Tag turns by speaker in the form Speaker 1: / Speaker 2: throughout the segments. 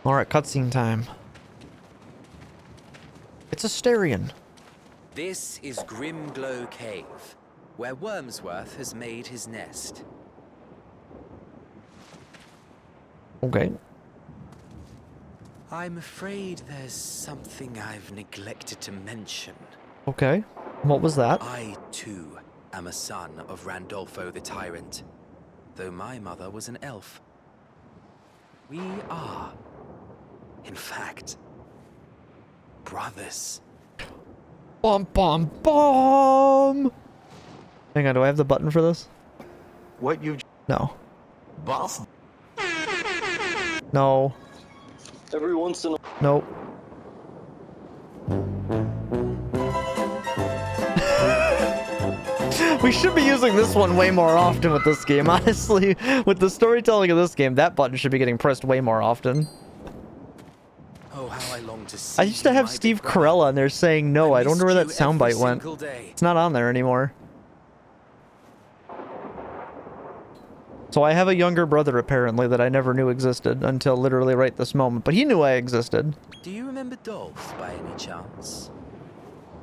Speaker 1: Alright, cutscene time. It's Astarion.
Speaker 2: This is Grimglow Cave, where Wormsworth has made his nest.
Speaker 1: Okay.
Speaker 2: I'm afraid there's something I've neglected to mention.
Speaker 1: Okay. What was that?
Speaker 2: I, too, am a son of Randolfo the Tyrant, though my mother was an elf. We are, in fact, brothers.
Speaker 1: Bum bum bum! Hang on, do I have the button for this?
Speaker 3: What you...
Speaker 1: No.
Speaker 3: Boss?
Speaker 1: No.
Speaker 3: Every once in a...
Speaker 1: Nope. We should be using this one way more often with this game, honestly. With the storytelling of this game, that button should be getting pressed way more often.
Speaker 2: Oh, how I long to see
Speaker 1: I used to have
Speaker 2: my
Speaker 1: Steve
Speaker 2: big brother.
Speaker 1: Carella in there saying no. I don't know where that
Speaker 2: missed you every
Speaker 1: soundbite went.
Speaker 2: single day.
Speaker 1: It's not on there anymore. So I have a younger brother, apparently, that I never knew existed until literally right this moment. But he knew I existed.
Speaker 2: Do you remember Dolph by any chance?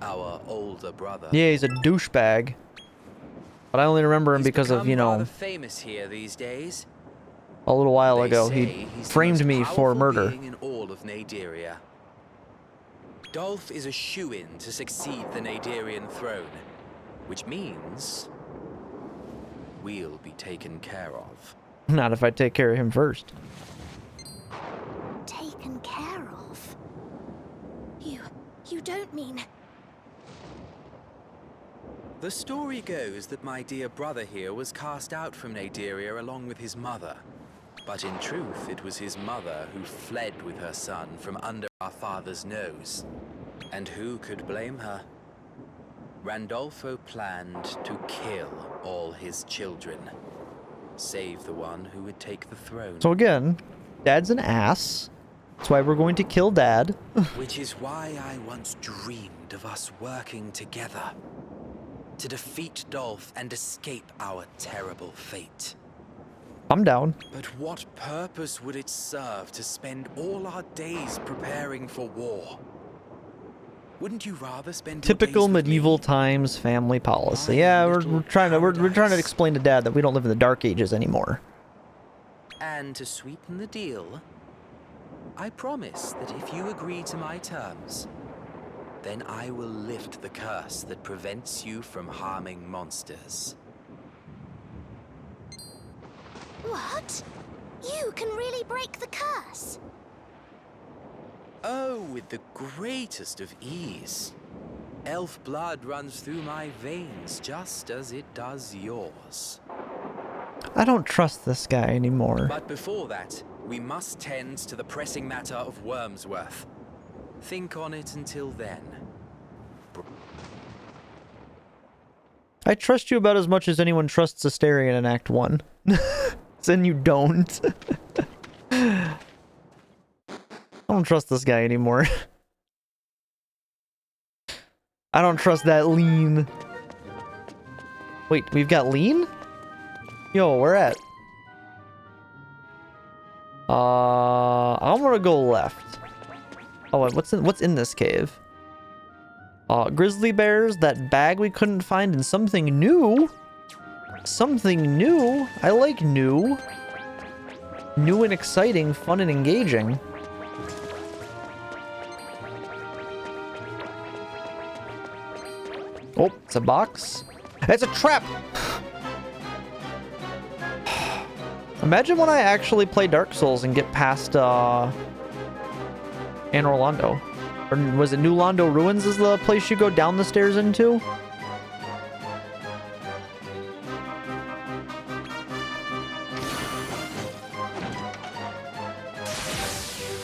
Speaker 2: Our older brother.
Speaker 1: Yeah, he's a douchebag. But I only remember him because of, you
Speaker 2: He's become
Speaker 1: know,
Speaker 2: rather famous here these days.
Speaker 1: a little while
Speaker 2: They
Speaker 1: ago,
Speaker 2: say
Speaker 1: he
Speaker 2: he's the
Speaker 1: framed
Speaker 2: most
Speaker 1: me for
Speaker 2: powerful
Speaker 1: murder.
Speaker 2: being in all of Naderia. Dolph is a shoo-in to succeed the Naderian throne, which means we'll be taken care of.
Speaker 1: Not if I take care of him first.
Speaker 4: Taken care of? You don't mean...
Speaker 2: The story goes that my dear brother here was cast out from Naderia along with his mother. But in truth, it was his mother who fled with her son from under our father's nose. And who could blame her? Randolfo planned to kill all his children, save the one who would take the throne.
Speaker 1: So again, Dad's an ass. That's why we're going to kill Dad.
Speaker 2: Which is why I once dreamed of us working together to defeat Dolph and escape our terrible fate.
Speaker 1: I'm down.
Speaker 2: But what purpose would it serve to spend all our days preparing for war? Wouldn't you rather spend your
Speaker 1: Typical
Speaker 2: days with
Speaker 1: medieval
Speaker 2: me?
Speaker 1: times family policy.
Speaker 2: My
Speaker 1: Yeah, we're
Speaker 2: little
Speaker 1: trying to
Speaker 2: paradise.
Speaker 1: explain to Dad that we don't live in the Dark Ages anymore.
Speaker 2: And to sweeten the deal, I promise that if you agree to my terms, then I will lift the curse that prevents you from harming monsters.
Speaker 4: What? You can really break the curse?
Speaker 2: Oh, with the greatest of ease. Elf blood runs through my veins just as it does yours.
Speaker 1: I don't trust this guy anymore.
Speaker 2: But before that, we must tend to the pressing matter of Wormsworth. Think on it until then.
Speaker 1: I trust you about as much as anyone trusts Astarion in Act 1. Then you don't. I don't trust this guy anymore. I don't trust that lean. Wait, we've got lean? Yo, where at? I'm gonna go left. Oh, wait, what's in this cave? Grizzly bears, that bag we couldn't find, and something new. Something new. I like new. New and exciting, fun and engaging. Oh, it's a box. It's a trap! Imagine when I actually play Dark Souls and get past, Anor Londo. Or was it New Londo Ruins is the place you go down the stairs into?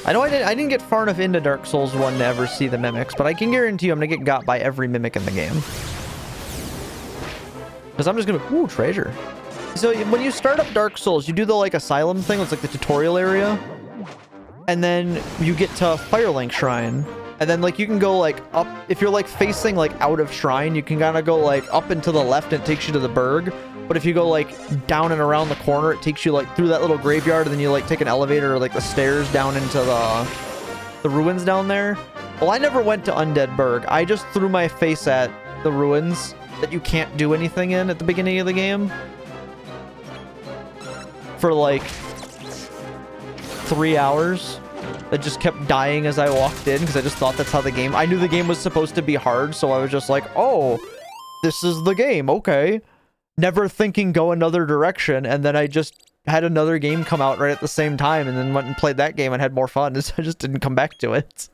Speaker 1: I know I didn't get far enough into Dark Souls 1 to ever see the mimics, but I can guarantee you I'm gonna get got by every mimic in the game. Because I'm just gonna... Ooh, treasure. So when you start up Dark Souls, you do the, like, Asylum thing. It's like the tutorial area. And then you get to Firelink Shrine. And then, like, you can go, like, up... If you're, like, facing, like, out of Shrine, you can kind of go, like, up and to the left and it takes you to the Burg. But if you go like down and around the corner, it takes you like through that little graveyard, and then you like take an elevator or like the stairs down into the ruins down there. Well, I never went to Undead Burg. I just threw my face at the ruins that you can't do anything in at the beginning of the game for like 3 hours. It just kept dying as I walked in because I just thought that's how the game... I knew the game was supposed to be hard, so I was just like, oh, this is the game, okay. Never thinking go another direction, and then I just had another game come out right at the same time and then went and played that game and had more fun, so I just didn't come back to it.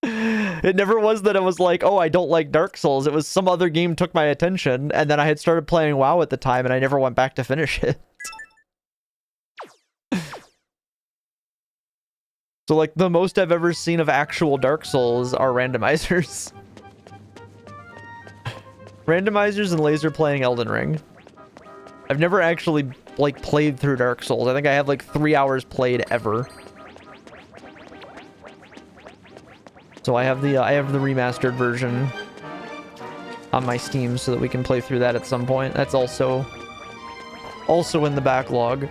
Speaker 1: It never was that it was like, oh, I don't like Dark Souls. It was some other game took my attention, and then I had started playing WoW at the time, and I never went back to finish it. So, like, the most I've ever seen of actual Dark Souls are randomizers. Randomizers and laser playing Elden Ring. I've never actually, like, played through Dark Souls. I think I have, like, 3 hours played ever. So I have the remastered version on my Steam so that we can play through that at some point. That's also in the backlog.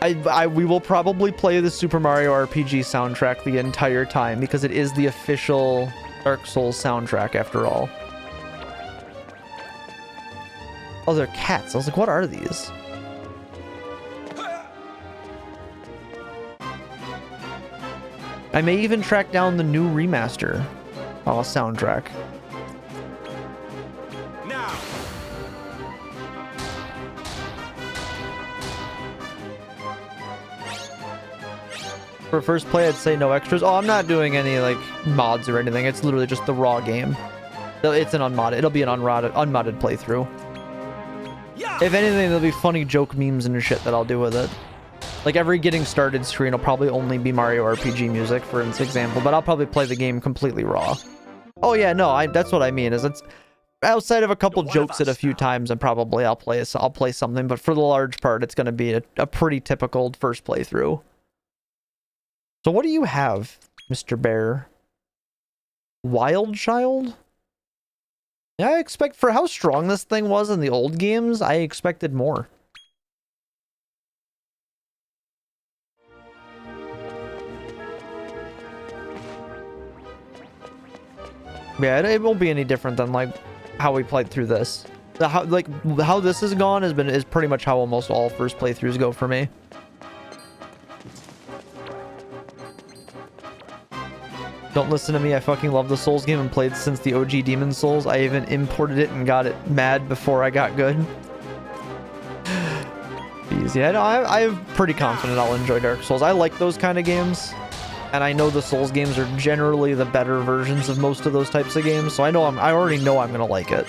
Speaker 1: We will probably play the Super Mario RPG soundtrack the entire time because it is the official Dark Souls soundtrack after all. Oh, they're cats. I was like, what are these? I may even track down the new remaster soundtrack.
Speaker 5: Now.
Speaker 1: For first play, I'd say no extras. Oh, I'm not doing any like mods or anything. It's literally just the raw game. It's an unmodded. It'll be an unmodded playthrough. If anything, there'll be funny joke memes and shit that I'll do with it. Like every getting started screen will probably only be Mario RPG music, for example, but I'll probably play the game completely raw. Oh yeah, no, that's what I mean. Is it's outside of a couple jokes at a few times, and probably I'll play something, but for the large part, it's going to be a pretty typical first playthrough. So what do you have, Mr. Bear? Wild Child? Yeah, I expect for how strong this thing was in the old games, I expected more. Yeah, it won't be any different than like how we played through this. How this has gone is pretty much how almost all first playthroughs go for me. Don't listen to me, I fucking love the Souls game and played since the OG Demon Souls. I even imported it and got it mad before I got good. Jeez, yeah, no, I'm pretty confident I'll enjoy Dark Souls. I like those kind of games. And I know the Souls games are generally the better versions of most of those types of games, so I already know I'm gonna like it.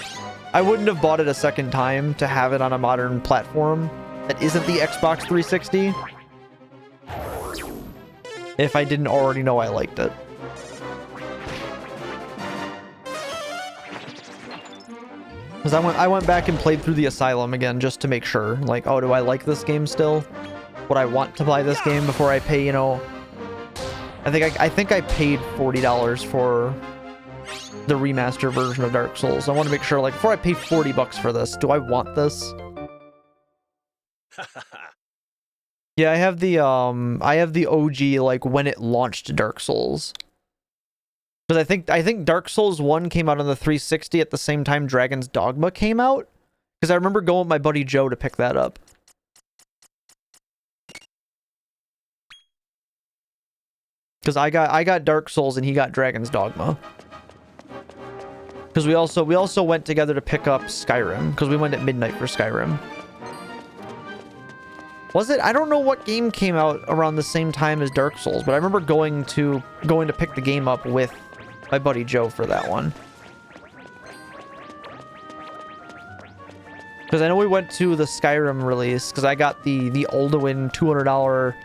Speaker 1: I wouldn't have bought it a second time to have it on a modern platform that isn't the Xbox 360 if I didn't already know I liked it. Because I went back and played through the Asylum again just to make sure, like, oh, do I like this game still? Would I want to buy this game before I pay, you know? I think I paid $40 for the remaster version of Dark Souls. I want to make sure, like, before I pay $40 for this, do I want this? Yeah, I have the OG, like, when it launched Dark Souls. Because I think Dark Souls 1 came out on the 360 at the same time Dragon's Dogma came out. Because I remember going with my buddy Joe to pick that up. Because I got Dark Souls and he got Dragon's Dogma. Because we also went together to pick up Skyrim. Because we went at midnight for Skyrim. Was it? I don't know what game came out around the same time as Dark Souls, but I remember going to pick the game up with my buddy Joe for that one. Because I know we went to the Skyrim release, because I got the Alduin $200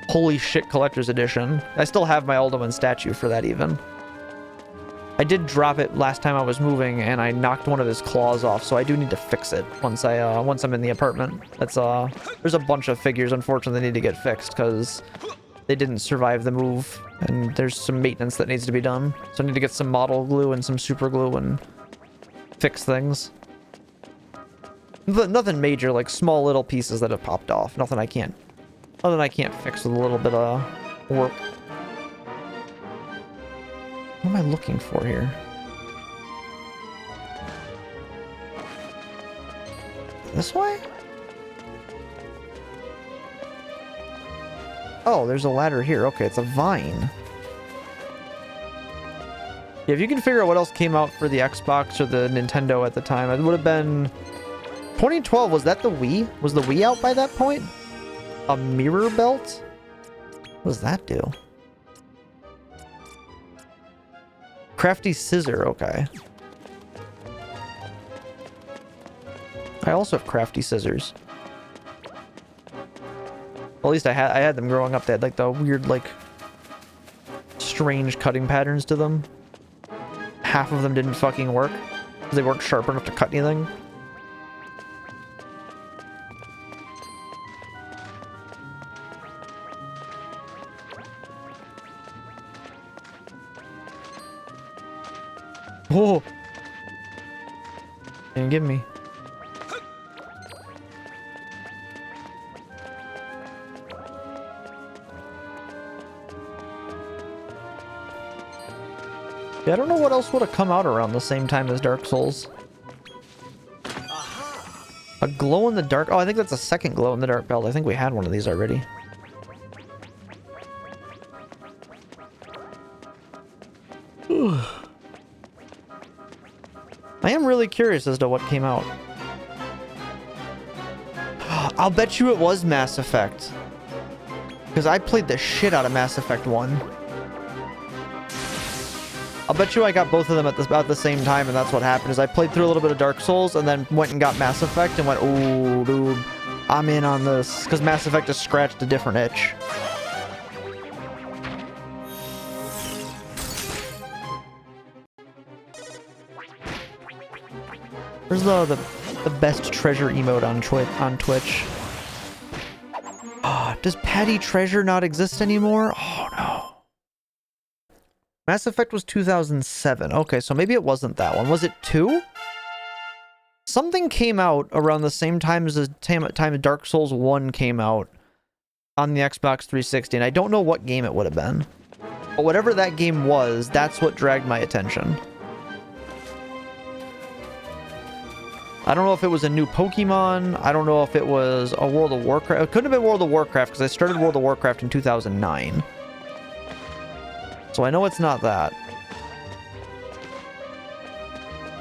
Speaker 1: holy shit collector's edition. I still have my Alduin statue for that even. I did drop it last time I was moving and I knocked one of his claws off, so I do need to fix it once I'm in the apartment. That's there's a bunch of figures unfortunately that need to get fixed because they didn't survive the move and there's some maintenance that needs to be done. So I need to get some model glue and some super glue and fix things. Nothing major, like small little pieces that have popped off. Nothing I can't fix with a little bit of work. What am I looking for here? This way? Oh, there's a ladder here. Okay, it's a vine. Yeah, if you can figure out what else came out for the Xbox or the Nintendo at the time, it would have been 2012. Was that the Wii? Was the Wii out by that point? A mirror belt? What does that do? Crafty scissor, okay. I also have crafty scissors. Well, at least I had them growing up. They had like the weird, like, strange cutting patterns to them. Half of them didn't fucking work. They weren't sharp enough to cut anything. Whoa! Didn't give me. Yeah, I don't know what else would have come out around the same time as Dark Souls. A glow in the dark. Oh, I think that's a second glow in the dark belt. I think we had one of these already. I am really curious as to what came out. I'll bet you it was Mass Effect. Because I played the shit out of Mass Effect 1. I'll bet you I got both of them at about the same time, and that's what happened, is I played through a little bit of Dark Souls, and then went and got Mass Effect, and went, ooh, dude, I'm in on this. Because Mass Effect has scratched a different itch. Where's the best treasure emote on Twitch? Does Patty Treasure not exist anymore? Oh, no. Mass Effect was 2007. Okay, so maybe it wasn't that one. Was it 2? Something came out around the same time as the time Dark Souls 1 came out on the Xbox 360, and I don't know what game it would have been. But whatever that game was, that's what dragged my attention. I don't know if it was a new Pokemon. I don't know if it was a World of Warcraft. It couldn't have been World of Warcraft because I started World of Warcraft in 2009. So I know it's not that.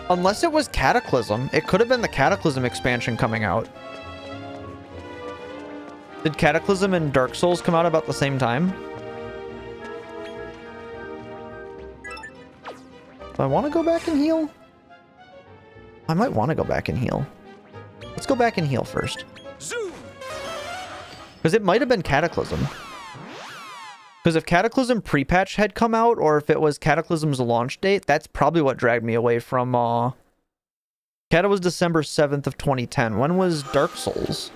Speaker 1: Unless it was Cataclysm. It could have been the Cataclysm expansion coming out. Did Cataclysm and Dark Souls come out about the same time? Do I want to go back and heal? I might want to go back and heal. Let's go back and heal first. Because it might have been Cataclysm. Because if Cataclysm pre-patch had come out, or if it was Cataclysm's launch date, that's probably what dragged me away from, Cata was December 7th of 2010. When was Dark Souls?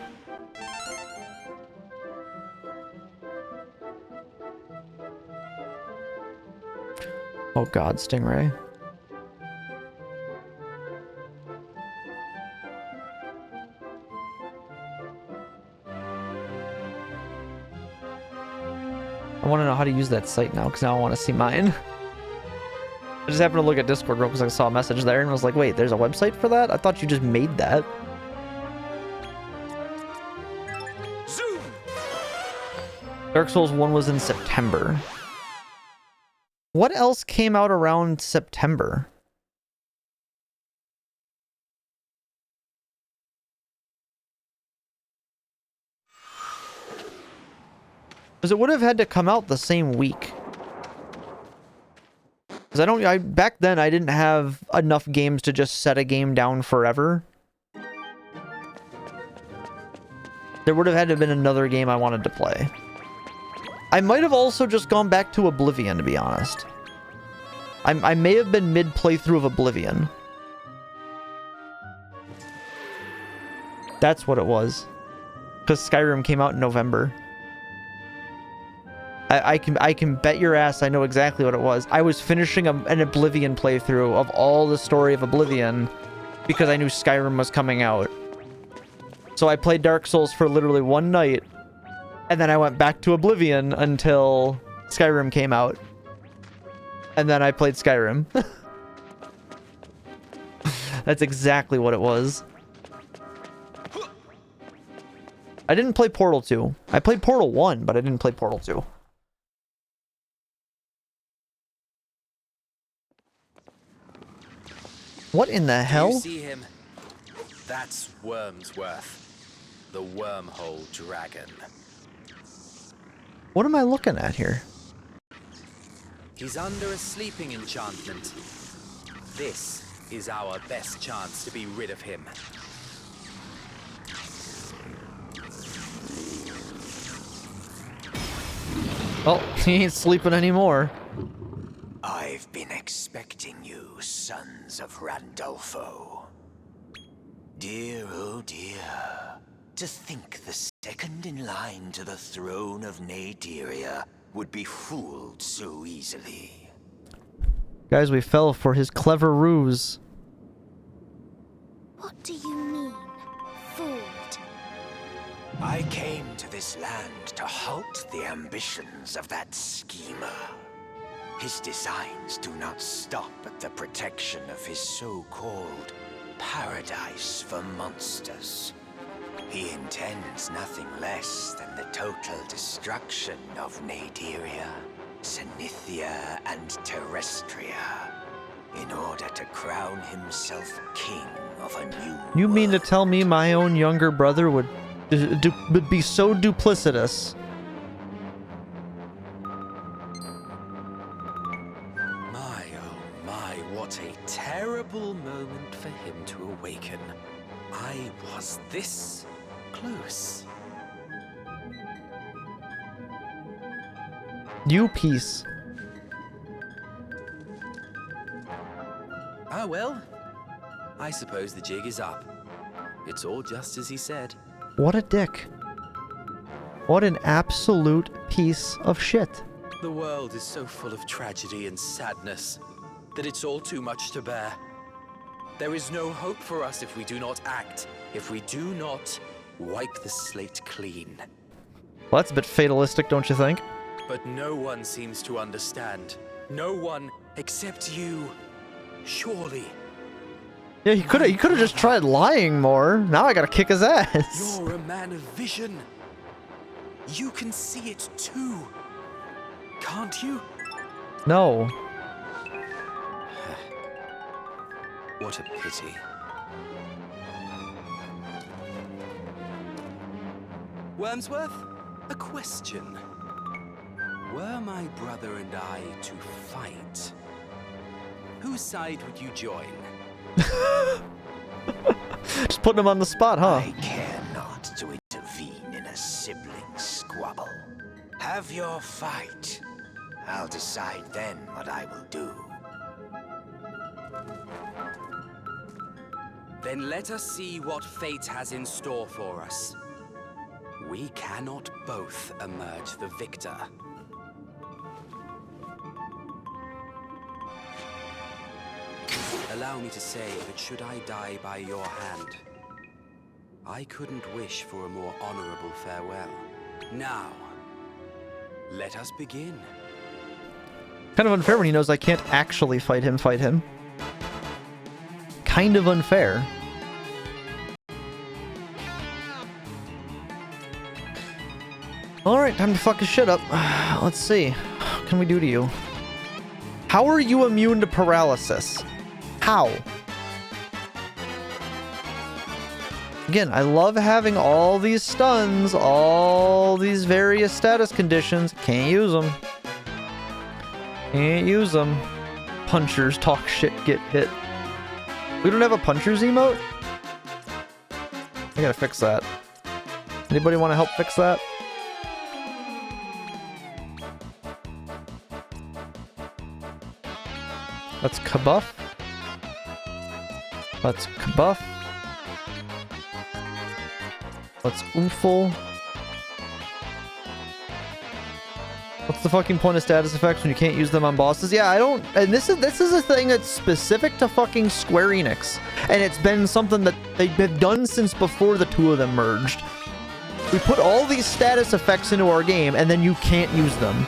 Speaker 1: Oh god, Stingray. I want to know how to use that site now, because now I want to see mine. I just happened to look at Discord real because I saw a message there and was like, wait, there's a website for that? I thought you just made that. Zoom. Dark Souls 1 was in September. What else came out around September? Because it would have had to come out the same week. Because back then I didn't have enough games to just set a game down forever. There would have had to have been another game I wanted to play. I might have also just gone back to Oblivion, to be honest. I may have been mid-playthrough of Oblivion. That's what it was. Because Skyrim came out in November. I can bet your ass I know exactly what it was. I was finishing an Oblivion playthrough of all the story of Oblivion because I knew Skyrim was coming out. So I played Dark Souls for literally one night, and then I went back to Oblivion until Skyrim came out. And then I played Skyrim. That's exactly what it was. I didn't play Portal 2. I played Portal 1, but I didn't play Portal 2. What in the hell?
Speaker 2: Do you see him? That's Wormsworth, the wormhole dragon.
Speaker 1: What am I looking at here?
Speaker 2: He's under a sleeping enchantment. This is our best chance to be rid of him.
Speaker 1: Oh, he ain't sleeping anymore.
Speaker 5: I've been expecting you, sons of Randolfo. Dear, oh dear. To think the second in line to the throne of Naderia would be fooled so easily.
Speaker 1: Guys, we fell for his clever ruse.
Speaker 4: What do you mean, fooled?
Speaker 5: I came to this land to halt the ambitions of that schemer. His designs do not stop at the protection of his so-called paradise for monsters. He intends nothing less than the total destruction of Naderia, Zenithia, and Terrestria, in order to crown himself king of a new
Speaker 1: You mean to
Speaker 5: world.
Speaker 1: tell me my own younger brother would be so duplicitous?
Speaker 2: My, oh my, what a terrible moment for him to awaken. I was this close.
Speaker 1: You piece.
Speaker 2: Ah well, I suppose the jig is up. It's all just as he said.
Speaker 1: What a dick. What an absolute piece of shit.
Speaker 2: The world is so full of tragedy and sadness that it's all too much to bear. There is no hope for us if we do not act, if we do not wipe the slate clean.
Speaker 1: Well, that's a bit fatalistic, don't you think?
Speaker 2: But no one seems to understand. No one except you. Surely.
Speaker 1: Yeah, he could have just tried lying more. Now I gotta kick his ass.
Speaker 2: You're a man of vision. You can see it too. Can't you?
Speaker 1: No.
Speaker 2: What a pity. Wormsworth, a question. Were my brother and I to fight, whose side would you join?
Speaker 1: Just putting him on the spot, huh?
Speaker 5: I care not to intervene in a sibling squabble. Have your fight. I'll decide then what I will do.
Speaker 2: Then let us see what fate has in store for us. We cannot both emerge the victor. Allow me to say that should I die by your hand, I couldn't wish for a more honorable farewell. Now, let us begin.
Speaker 1: Kind of unfair when he knows I can't actually fight him. Kind of unfair. Alright, time to fuck his shit up. Let's see. What can we do to you? How are you immune to paralysis? How? Again, I love having all these stuns, all these various status conditions. Can't use them. Can't use them. Punchers talk shit, get hit. We don't have a punchers emote? I gotta fix that. Anybody want to help fix that? Let's kabuff. Let's kabuff. Let's oofle. What's the fucking point of status effects when you can't use them on bosses? Yeah, I don't... And this is a thing that's specific to fucking Square Enix. And it's been something that they've done since before the two of them merged. We put all these status effects into our game, and then you can't use them.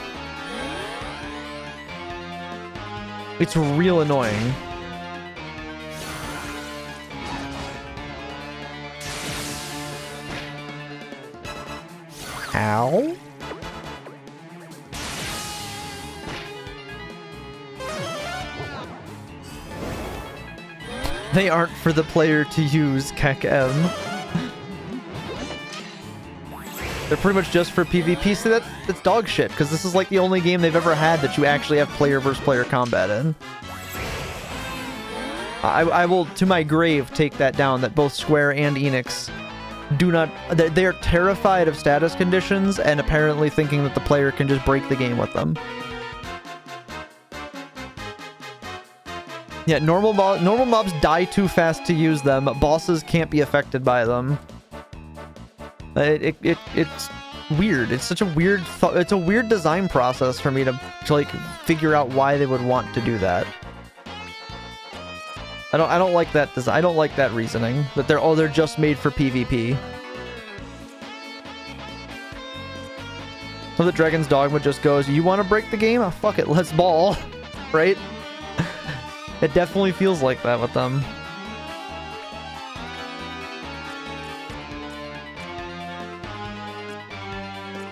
Speaker 1: It's real annoying. Ow? They aren't for the player to use, Kek M. They're pretty much just for PvP. So that's dog shit, because this is like the only game they've ever had that you actually have player versus player combat in. I will, to my grave, take that down, that both Square and Enix do not... They're terrified of status conditions and apparently thinking that the player can just break the game with them. Yeah, normal mobs die too fast to use them. Bosses can't be affected by them. It's weird. It's such a weird it's a weird design process for me to like figure out why they would want to do that. I don't like that design. I don't like that reasoning that they're just made for PvP. So the Dragon's Dogma just goes, you want to break the game? Oh, fuck it, let's ball. Right? It definitely feels like that with them.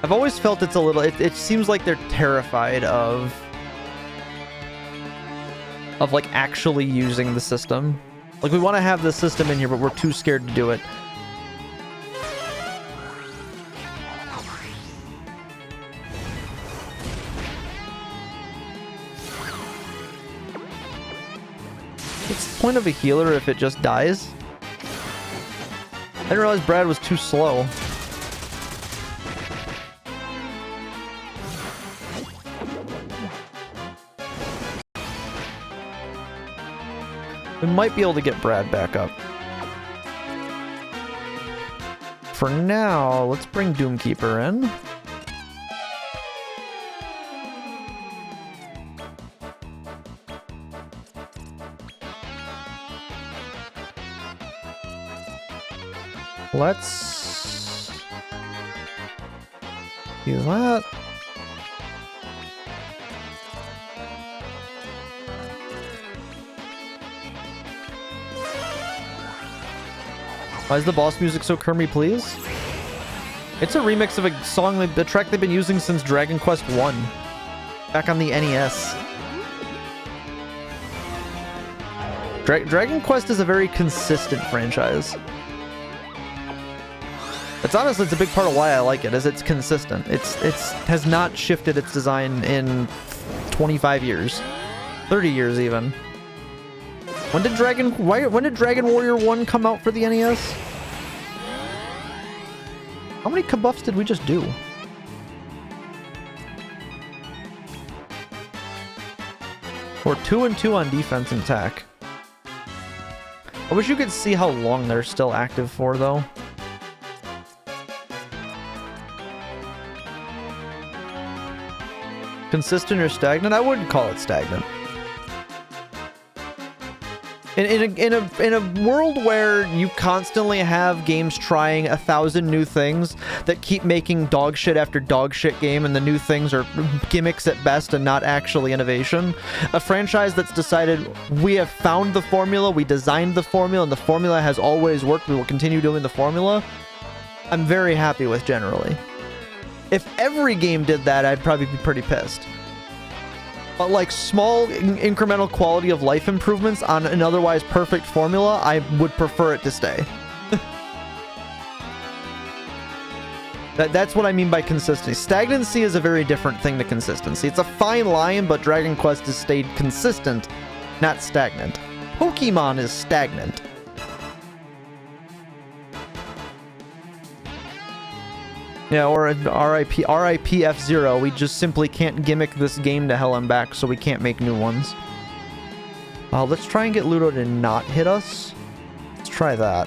Speaker 1: I've always felt it's a little... It seems like they're terrified of like actually using the system. Like, we want to have the system in here, but we're too scared to do it. What's the point of a healer if it just dies? I didn't realize Brad was too slow. We might be able to get Brad back up. For now, let's bring Doomkeeper in. Let's do that. Why is the boss music so Kermy, please? It's a remix of a song, the track they've been using since Dragon Quest 1. Back on the NES. Dragon Quest is a very consistent franchise. It's honestly, it's a big part of why I like it, is it's consistent. It's has not shifted its design in 25 years. 30 years even. When did Dragon Warrior 1 come out for the NES? How many kabuffs did we just do? We're 2 and 2 on defense and attack. I wish you could see how long they're still active for, though. Consistent or stagnant? I wouldn't call it stagnant. In a world where you constantly have games trying 1,000 new things that keep making dog shit after dog shit game, and the new things are gimmicks at best and not actually innovation, a franchise that's decided, we have found the formula, we designed the formula, and the formula has always worked, we will continue doing the formula, I'm very happy with generally. If every game did that, I'd probably be pretty pissed. But like small incremental quality of life improvements on an otherwise perfect formula, I would prefer it to stay. That's what I mean by consistency. Stagnancy is a very different thing to consistency. It's a fine line, but Dragon Quest has stayed consistent, not stagnant. Pokemon is stagnant. Yeah, or RIP F-Zero. We just simply can't gimmick this game to hell and back, so we can't make new ones. Let's try and get Ludo to not hit us. Let's try that.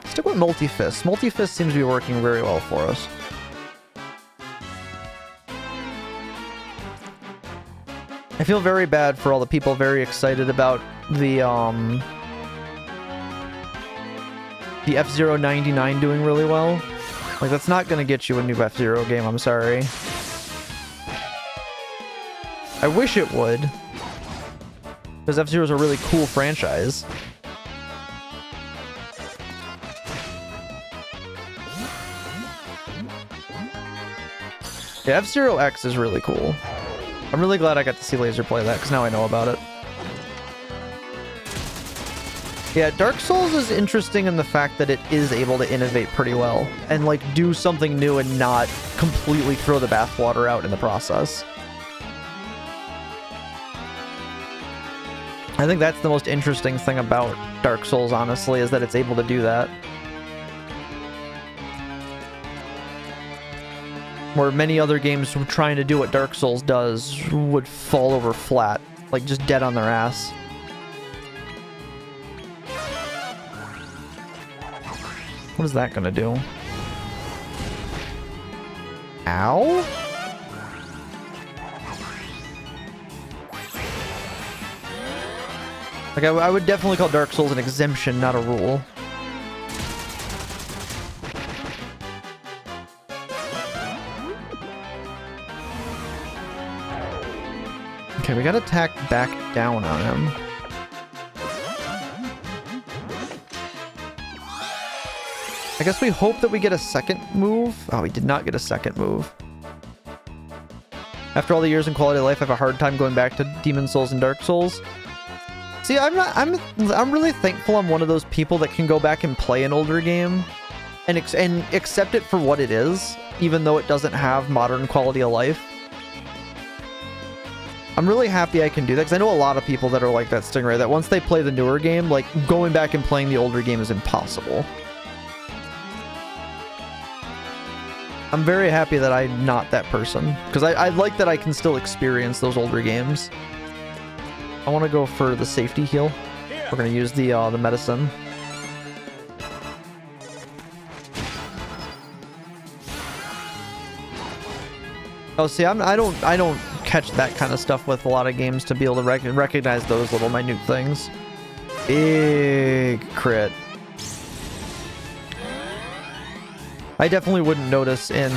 Speaker 1: Stick with Multi-Fist. Multi-Fist seems to be working very well for us. I feel very bad for all the people very excited about the F-Zero 99 doing really well. Like, that's not gonna get you a new F-Zero game, I'm sorry. I wish it would. Because F-Zero is a really cool franchise. Yeah, F-Zero X is really cool. I'm really glad I got to see Laser play that, because now I know about it. Yeah, Dark Souls is interesting in the fact that it is able to innovate pretty well. And, like, do something new and not completely throw the bathwater out in the process. I think that's the most interesting thing about Dark Souls, honestly, is that it's able to do that. Where many other games trying to do what Dark Souls does would fall over flat, like just dead on their ass. What is that gonna do? Ow? Like, I would definitely call Dark Souls an exemption, not a rule. Okay, we gotta attack back down on him. I guess we hope that we get a second move. Oh, we did not get a second move. After all the years in quality of life, I have a hard time going back to Demon Souls and Dark Souls. See, I'm really thankful I'm one of those people that can go back and play an older game and accept it for what it is, even though it doesn't have modern quality of life. I'm really happy I can do that, because I know a lot of people that are like that, Stingray, that once they play the newer game, like, going back and playing the older game is impossible. I'm very happy that I'm not that person, because I like that I can still experience those older games. I want to go for the safety heal. We're going to use the medicine. Oh, see, I don't catch that kind of stuff with a lot of games to be able to recognize those little minute things. Big crit. I definitely wouldn't notice in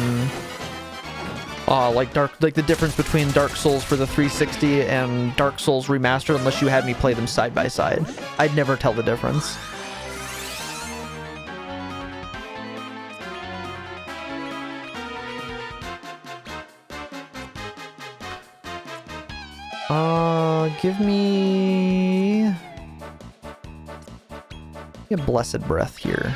Speaker 1: like the difference between Dark Souls for the 360 and Dark Souls Remastered unless you had me play them side by side. I'd never tell the difference. Give me a blessed breath here.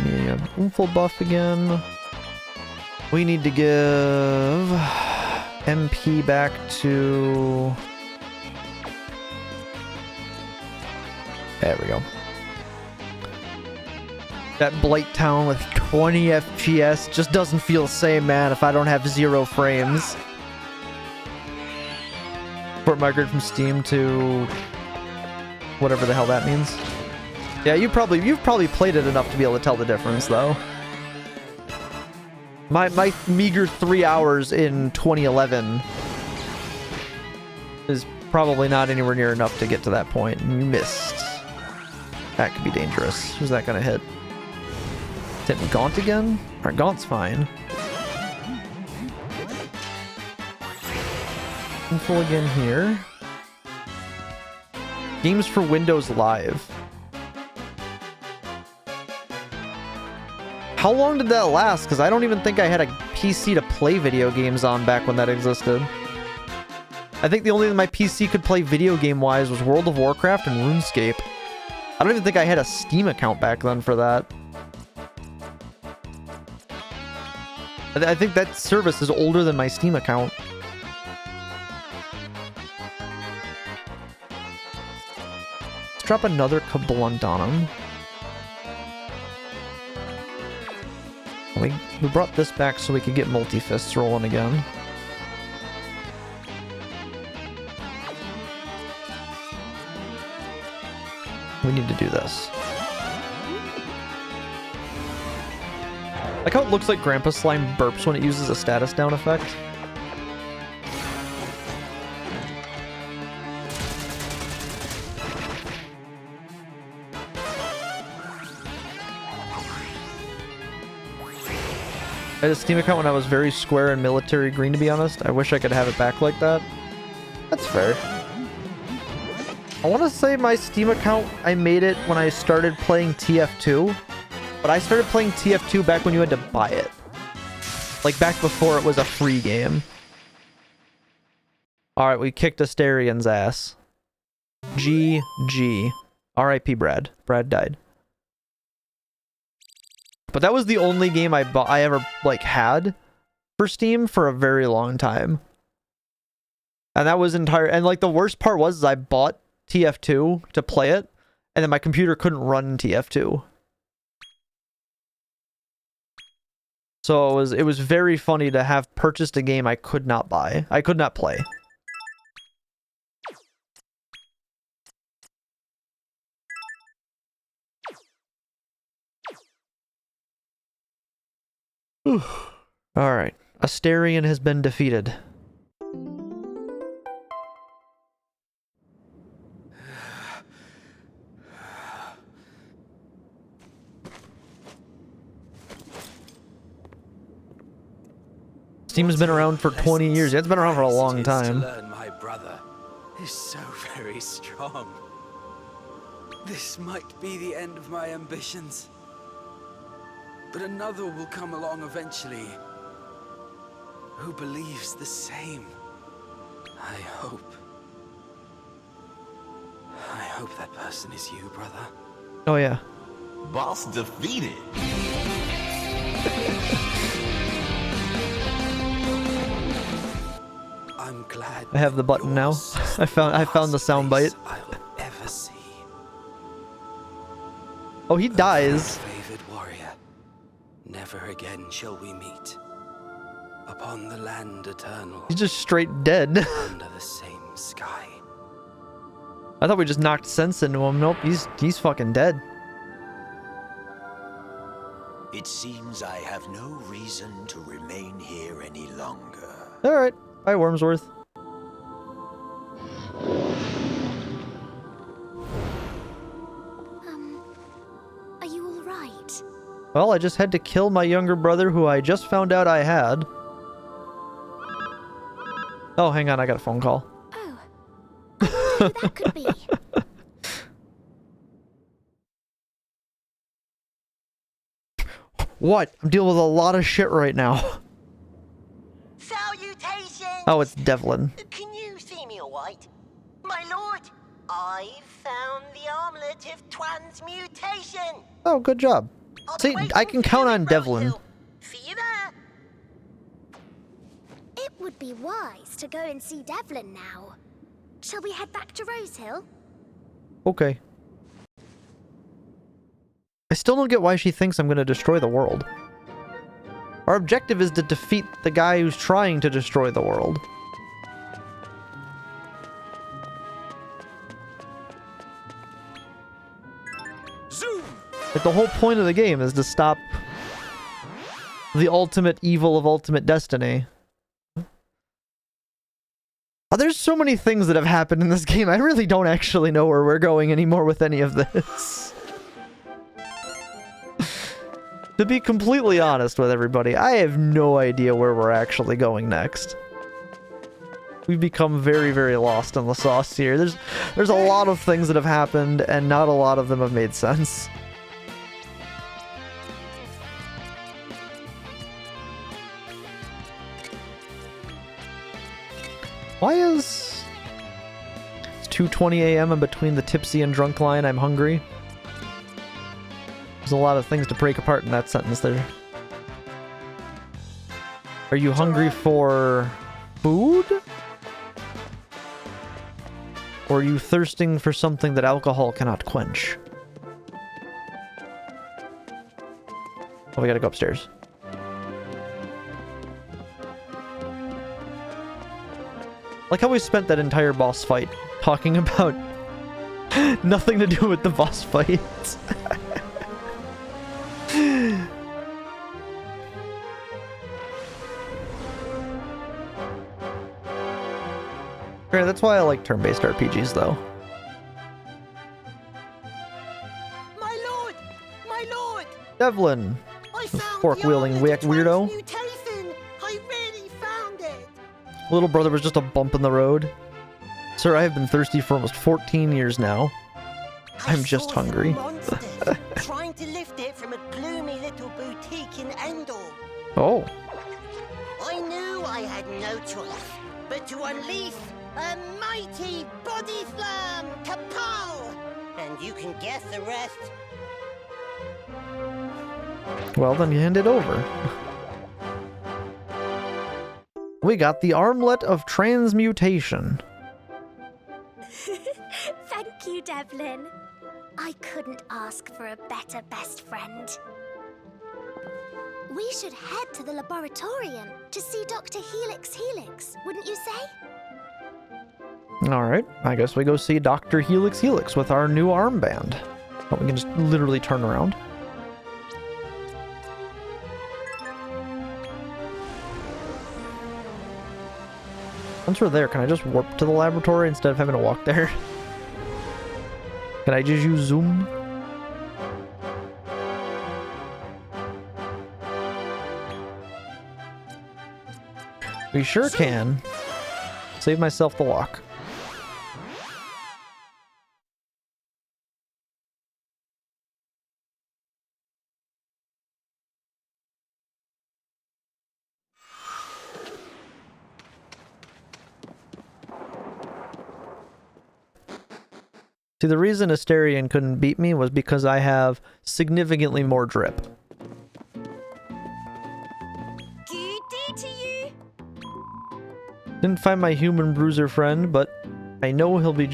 Speaker 1: Yeah, full buff again. We need to give MP back to... There we go. That Blight Town with 20 FPS just doesn't feel the same, man, if I don't have 0 frames. Port migrate from Steam to whatever the hell that means. Yeah, you've probably played it enough to be able to tell the difference, though. My meager 3 hours in 2011 is probably not anywhere near enough to get to that point. Missed. That could be dangerous. Who's that gonna hit? Hit Gaunt again? Or Gaunt's fine. Full again here. Games for Windows Live. How long did that last? Because I don't even think I had a PC to play video games on back when that existed. I think the only thing my PC could play video game-wise was World of Warcraft and RuneScape. I don't even think I had a Steam account back then for that. I think that service is older than my Steam account. Let's drop another Kablunt on him. We brought this back so we could get multi-fists rolling again. We need to do this. Like how it looks like Grandpa Slime burps when it uses a status down effect. I had a Steam account when I was very square and military green, to be honest. I wish I could have it back like that. That's fair. I want to say my Steam account, I made it when I started playing TF2. But I started playing TF2 back when you had to buy it. Like back before it was a free game. Alright, we kicked Astarion's ass. GG. R.I.P. Brad. Brad died. But that was the only game I ever like had for Steam for a very long time. And that was and like the worst part was I bought TF2 to play it, and then my computer couldn't run TF2. So it was very funny to have purchased a game I could not buy. I could not play. Alright. Astarion has been defeated. Steam's been around for 20 years. It's been around for a long time.
Speaker 2: To learn my brother is so very strong. This might be the end of my ambitions. But another will come along eventually, who believes the same. I hope that person is you, brother.
Speaker 1: Oh yeah.
Speaker 3: Boss defeated.
Speaker 2: I'm glad.
Speaker 1: I have the button now. I found the sound bite.
Speaker 2: I'll ever see.
Speaker 1: Oh, he dies.
Speaker 2: Favored warrior, never again shall we meet. Upon the land eternal,
Speaker 1: He's just straight dead.
Speaker 2: under the same sky.
Speaker 1: I thought we just knocked sense into him. Nope, he's fucking dead.
Speaker 5: It seems I have no reason to remain here any longer.
Speaker 1: Alright. Bye, Wormsworth.
Speaker 4: Are you all right?
Speaker 1: Well, I just had to kill my younger brother who I just found out I had. Oh, hang on, I got a phone call.
Speaker 4: Oh. I wonder who that could be.
Speaker 1: What? I'm dealing with a lot of shit right now.
Speaker 6: Salutations!
Speaker 1: Oh, it's Devlin.
Speaker 6: Can you see me all right? My lord, I've found the armlet of transmutation.
Speaker 1: Oh, good job. See, I can count on Devlin.
Speaker 6: See you there.
Speaker 4: It would be wise to go and see Devlin now. Shall we head back to Rosehill?
Speaker 1: Okay. I still don't get why she thinks I'm gonna destroy the world. Our objective is to defeat the guy who's trying to destroy the world.
Speaker 5: Zoom!
Speaker 1: Like, the whole point of the game is to stop the ultimate evil of Ultimate Destiny. Oh, there's so many things that have happened in this game, I really don't actually know where we're going anymore with any of this. To be completely honest with everybody, I have no idea where we're actually going next. We've become very, very lost in the sauce here. There's a lot of things that have happened, and not a lot of them have made sense. Why is... It's 2:20 a.m. and between the tipsy and drunk line, I'm hungry. There's a lot of things to break apart in that sentence there. Are you hungry for food? Or are you thirsting for something that alcohol cannot quench? Oh, we gotta go upstairs. Like how we spent that entire boss fight talking about nothing to do with the boss fight. Right, that's why I like turn-based RPGs, though.
Speaker 6: My lord! My lord!
Speaker 1: Devlin!
Speaker 6: I found
Speaker 1: Fork-wielding
Speaker 6: the armlet of
Speaker 1: weirdo.
Speaker 6: transmutation! I really found it!
Speaker 1: Little brother was just a bump in the road. Sir, I have been thirsty for almost 14 years now. I'm just
Speaker 6: saw some
Speaker 1: hungry.
Speaker 6: monsters trying to lift it from a gloomy little boutique in Endor.
Speaker 1: Oh.
Speaker 6: I knew I had no choice but to unleash a mighty body slam! Kapow! And you can guess the rest.
Speaker 1: Well, then hand it over. We got the Armlet of Transmutation.
Speaker 4: Thank you, Devlin. I couldn't ask for a better best friend. We should head to the laboratorium to see Dr. Helix, wouldn't you say?
Speaker 1: Alright, I guess we go see Dr. Helix with our new armband. Oh, we can just literally turn around. Once we're there, can I just warp to the laboratory instead of having to walk there? Can I just use Zoom? We sure can. Save myself the walk. See, the reason Astarion couldn't beat me was because I have significantly more drip.
Speaker 4: Good day to you.
Speaker 1: Didn't find my human bruiser friend, but I know he'll be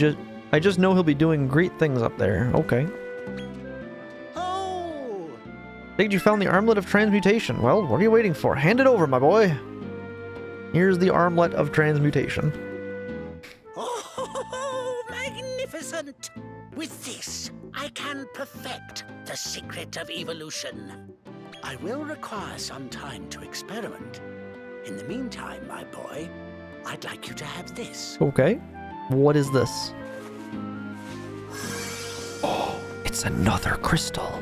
Speaker 1: I just know he'll be doing great things up there. Okay.
Speaker 6: Oh!
Speaker 1: Think you found the Armlet of Transmutation. Well, what are you waiting for? Hand it over, my boy. Here's the Armlet of Transmutation.
Speaker 7: Oh, magnificent! With this, I can perfect the secret of evolution. I will require some time to experiment. In the meantime, my boy, I'd like you to have this.
Speaker 1: Okay. What is this? Oh, it's another crystal.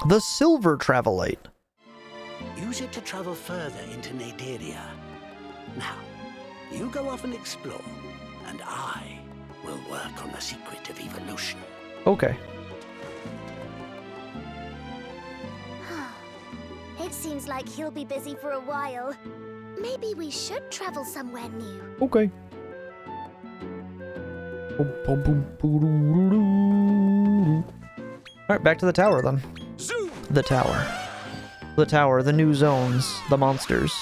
Speaker 1: The Silver Travelite.
Speaker 7: Use it to travel further into Naderia. Now, you go off and explore, and I will work on the secret of evolution.
Speaker 1: Okay.
Speaker 4: It seems like he'll be busy for a while. Maybe we should travel somewhere new.
Speaker 1: Okay. Alright, back to the tower then. The tower. The tower, the new zones, the monsters.